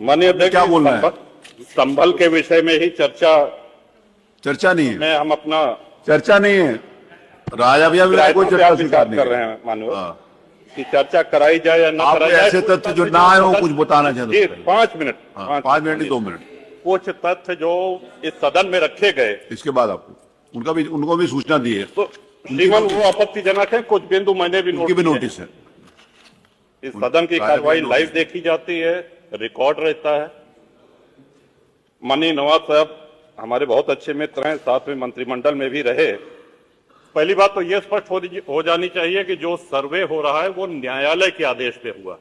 माननीय अध्यक्ष, क्या बोलना है? संभल के विषय में ही चर्चा नहीं है, में हम अपना चर्चा नहीं है। राजा भैया भी कोई चर्चा स्वीकार नहीं कर रहे हैं माननीय हाँ। कि चर्चा कराई जाए या न आप कराई जाए। ऐसे तथ्य जो ना आए हो कुछ बताना चाहते जी, हो? 5 मिनट, 5 मिनट नहीं 2 मिनट कुछ तथ्य जो इस सदन में रखे गए, इसके बाद आपको उनको भी सूचना दी है, तो श्रीमान वो आपत्तिजनक है। कुछ बिंदु मैंने भी उनकी भी नोटिस है। इस सदन की कार्रवाई लाइव देखी जाती है, रिकॉर्ड रहता है। माननीय नवाब साहब हमारे बहुत अच्छे मित्र हैं, साथ में मंत्रिमंडल में भी रहे। पहली बात तो यह स्पष्ट हो जानी चाहिए कि जो सर्वे हो रहा है वो न्यायालय के आदेश पे हुआ है,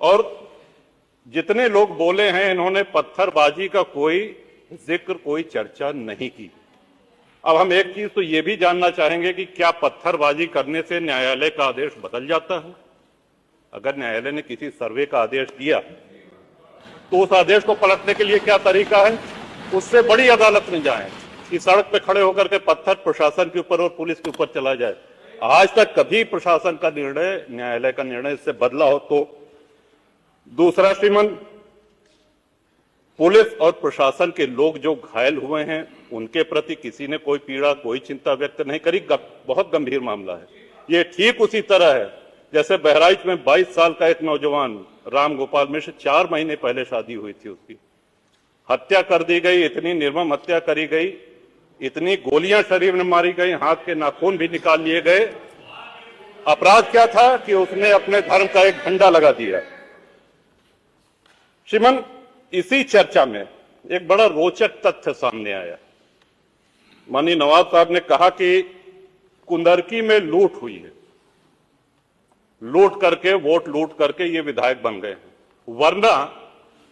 और जितने लोग बोले हैं इन्होंने पत्थरबाजी का कोई जिक्र, कोई चर्चा नहीं की। अब हम एक चीज तो ये भी जानना चाहेंगे कि क्या पत्थरबाजी करने से न्यायालय का आदेश बदल जाता है? अगर न्यायालय ने किसी सर्वे का आदेश दिया तो उस आदेश को पलटने के लिए क्या तरीका है? उससे बड़ी अदालत में जाएं कि सड़क पे खड़े होकर के पत्थर प्रशासन के ऊपर और पुलिस के ऊपर चला जाए। आज तक कभी प्रशासन का निर्णय, न्यायालय का निर्णय इससे बदला हो तो? दूसरा श्रीमान, पुलिस और प्रशासन के लोग जो घायल हुए हैं उनके प्रति किसी ने कोई पीड़ा, कोई चिंता व्यक्त नहीं करी। बहुत गंभीर मामला है ये। ठीक उसी तरह है जैसे बहराइच में 22 साल का एक नौजवान राम गोपाल मिश्र, 4 महीने पहले शादी हुई थी, उसकी हत्या कर दी गई। इतनी निर्मम हत्या करी गई, इतनी गोलियां शरीर में मारी गई, हाथ के नाखून भी निकाल लिए गए। अपराध क्या था कि उसने अपने धर्म का एक झंडा लगा दिया। श्रीमान, इसी चर्चा में एक बड़ा रोचक तथ्य सामने आया। माननीय नवाब साहब ने कहा कि कुंदरकी में लूट हुई है, लूट करके, वोट लूट करके ये विधायक बन गए हैं, वरना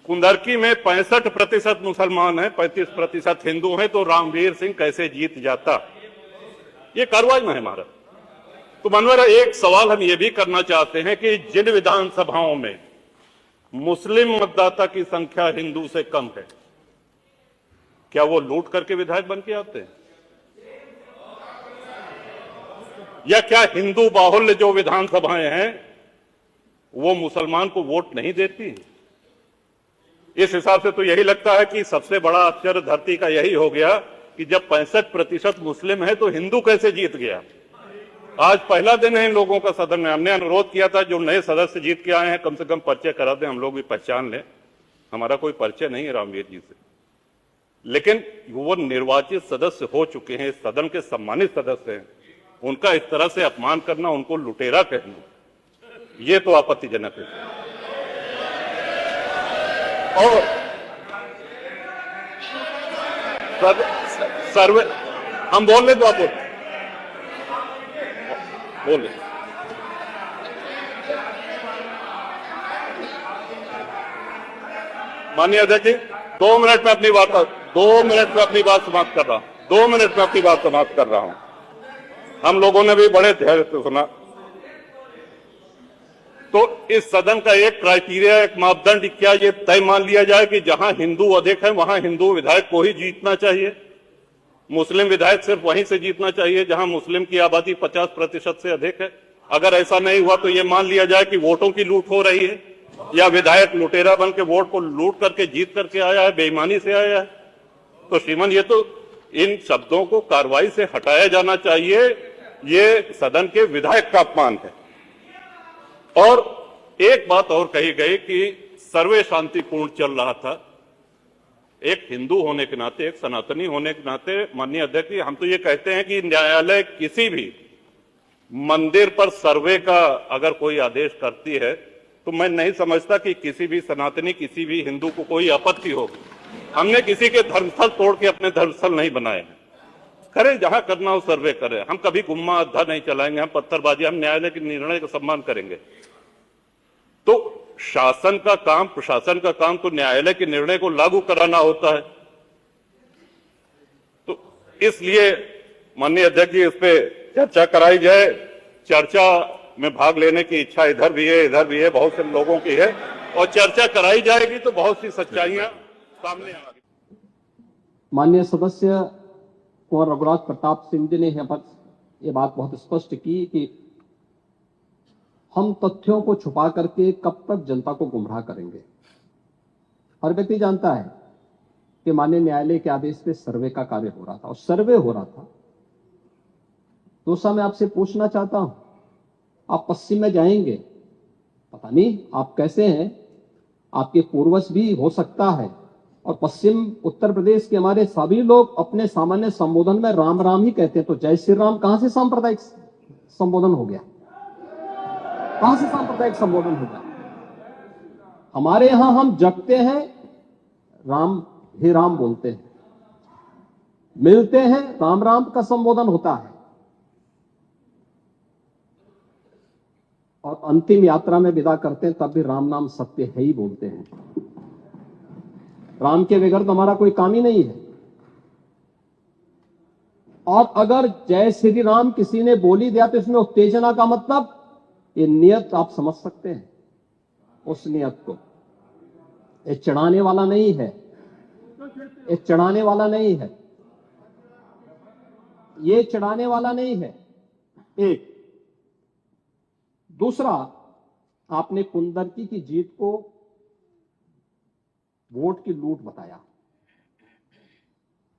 कुंदरकी में 65% मुसलमान हैं, 35% हिंदू हैं, तो रामवीर सिंह कैसे जीत जाता? ये कार्रवाई में है हमारा। तो मनोहर, एक सवाल हम ये भी करना चाहते हैं कि जिन विधानसभाओं में मुस्लिम मतदाता की संख्या हिंदू से कम है, क्या वो लूट करके विधायक बन के आते हैं? या क्या हिंदू बाहुल्य जो विधानसभाएं हैं वो मुसलमान को वोट नहीं देती? इस हिसाब से तो यही लगता है कि सबसे बड़ा आश्चर्य धरती का यही हो गया कि जब 65% मुस्लिम है तो हिंदू कैसे जीत गया? आज पहला दिन है इन लोगों का सदन में। हमने अनुरोध किया था जो नए सदस्य जीत के आए हैं कम से कम परिचय करा दें, हम लोग भी पहचान लें। हमारा कोई परिचय नहीं है रामवीर जी से, लेकिन वो निर्वाचित सदस्य हो चुके हैं, सदन के सम्मानित सदस्य हैं, उनका इस तरह से अपमान करना, उनको लुटेरा कहना, ये तो आपत्तिजनक है। और सर्वे हम बोल ले तो आप बोले। माननीय अध्यक्ष जी, 2 मिनट में अपनी बात 2 मिनट में अपनी बात समाप्त कर रहा हूं। 2 मिनट में अपनी बात समाप्त कर रहा हूं। हम लोगों ने भी बड़े धैर्य से सुना। तो इस सदन का एक क्राइटेरिया, एक मापदंड क्या ये तय मान लिया जाए कि जहां हिंदू अधिक है वहां हिंदू विधायक को ही जीतना चाहिए, मुस्लिम विधायक सिर्फ वहीं से जीतना चाहिए जहां मुस्लिम की आबादी 50% से अधिक है? अगर ऐसा नहीं हुआ तो ये मान लिया जाए कि वोटों की लूट हो रही है, या विधायक लुटेरा बन के वोट को लूट करके जीत करके आया है, बेईमानी से आया है। तो श्रीमान, ये तो इन शब्दों को कार्रवाई से हटाया जाना चाहिए। ये सदन के विधायक का अपमान है। और एक बात और कही गई कि सर्वे शांतिपूर्ण चल रहा था। एक हिंदू होने के नाते, एक सनातनी होने के नाते माननीय अध्यक्ष जी, हम तो ये कहते हैं कि न्यायालय किसी भी मंदिर पर सर्वे का अगर कोई आदेश करती है तो मैं नहीं समझता कि किसी भी सनातनी, किसी भी हिंदू को कोई आपत्ति होगी। हमने किसी के धर्मस्थल तोड़ के अपने धर्मस्थल नहीं बनाए हैं। करें जहां करना हो सर्वे करें, हम कभी गुम्मा अद्धा नहीं चलाएंगे, हम पत्थरबाजी, हम न्यायालय के निर्णय का सम्मान करेंगे। तो शासन का काम, प्रशासन का काम तो न्यायालय के निर्णय को लागू कराना होता है। तो इसलिए माननीय अध्यक्ष जी, इस पे चर्चा कराई जाए। चर्चा में भाग लेने की इच्छा इधर भी है, इधर भी है, बहुत से लोगों की है, और चर्चा कराई जाएगी तो बहुत सी सच्चाइयां सामने आएंगी। माननीय सदस्य कुंवर रघुराज प्रताप सिंह जी ने यहाँ पर ये बात बहुत स्पष्ट की कि हम तथ्यों को छुपा करके कब तक जनता को गुमराह करेंगे। हर व्यक्ति जानता है कि माननीय न्यायालय के आदेश पे सर्वे का कार्य हो रहा था और सर्वे हो रहा था। दूसरा मैं आपसे पूछना चाहता हूं, आप पश्चिम में जाएंगे, पता नहीं आप कैसे हैं, आपके पूर्वज भी हो सकता है, और पश्चिम उत्तर प्रदेश के हमारे सभी लोग अपने सामान्य संबोधन में राम राम ही कहते हैं, तो जय श्री राम कहां से सांप्रदायिक संबोधन हो गया? कहां से सांप्रदायिक संबोधन हो गया? हमारे यहां हम जगते हैं, राम ही राम बोलते हैं, मिलते हैं, राम राम का संबोधन होता है, और अंतिम यात्रा में विदा करते हैं तब भी राम नाम सत्य है ही बोलते हैं। राम के बगैर तो हमारा कोई काम ही नहीं है। और अगर जय श्री राम किसी ने बोली दिया तो इसमें उत्तेजना का मतलब, ये नियत आप समझ सकते हैं उस नियत को। ये चढ़ाने वाला नहीं है, ये चढ़ाने वाला नहीं है, ये चढ़ाने वाला नहीं है। एक दूसरा, आपने कुंदरकी की जीत को वोट की लूट बताया।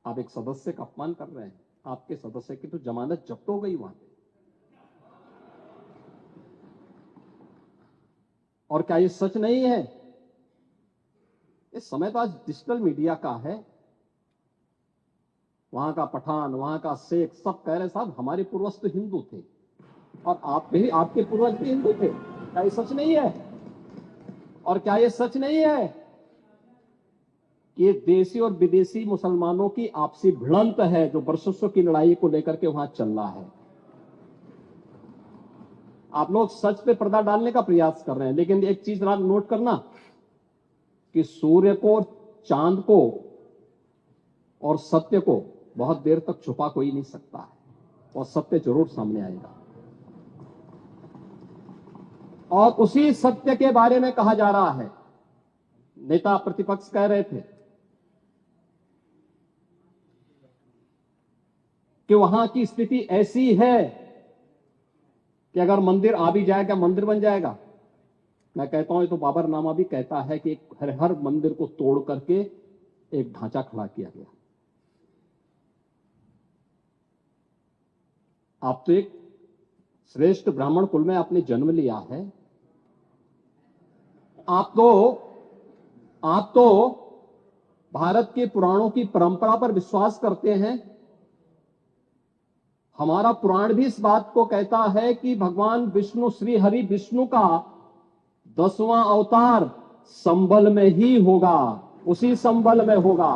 आप एक सदस्य का अपमान कर रहे हैं। आपके सदस्य की तो जमानत जब्त हो गई वहां पे। और क्या ये सच नहीं है? इस समय तो आज डिजिटल मीडिया का है, वहां का पठान, वहां का शेख सब कह रहे साहब हमारे पूर्वज तो हिंदू थे और आप भी, आपके पूर्वज भी हिंदू थे। क्या ये सच नहीं है? और क्या ये सच नहीं है कि देशी और विदेशी मुसलमानों की आपसी भिड़ंत है जो वर्षों की लड़ाई को लेकर के वहां चल रहा है? आप लोग सच पे पर्दा डालने का प्रयास कर रहे हैं, लेकिन एक चीज नोट करना कि सूर्य को, चांद को और सत्य को बहुत देर तक छुपा कोई नहीं सकता है, और सत्य जरूर सामने आएगा। और उसी सत्य के बारे में कहा जा रहा है। नेता प्रतिपक्ष कह रहे थे कि वहां की स्थिति ऐसी है कि अगर मंदिर आ भी जाएगा, मंदिर बन जाएगा। मैं कहता हूं, ये तो बाबरनामा भी कहता है कि हर मंदिर को तोड़ करके एक ढांचा खड़ा किया गया। आप तो एक श्रेष्ठ ब्राह्मण कुल में आपने जन्म लिया है। आप तो भारत के पुराणों की परंपरा पर विश्वास करते हैं। हमारा पुराण भी इस बात को कहता है कि भगवान विष्णु, श्री हरि विष्णु का 10वां अवतार संबल में ही होगा, उसी संबल में होगा।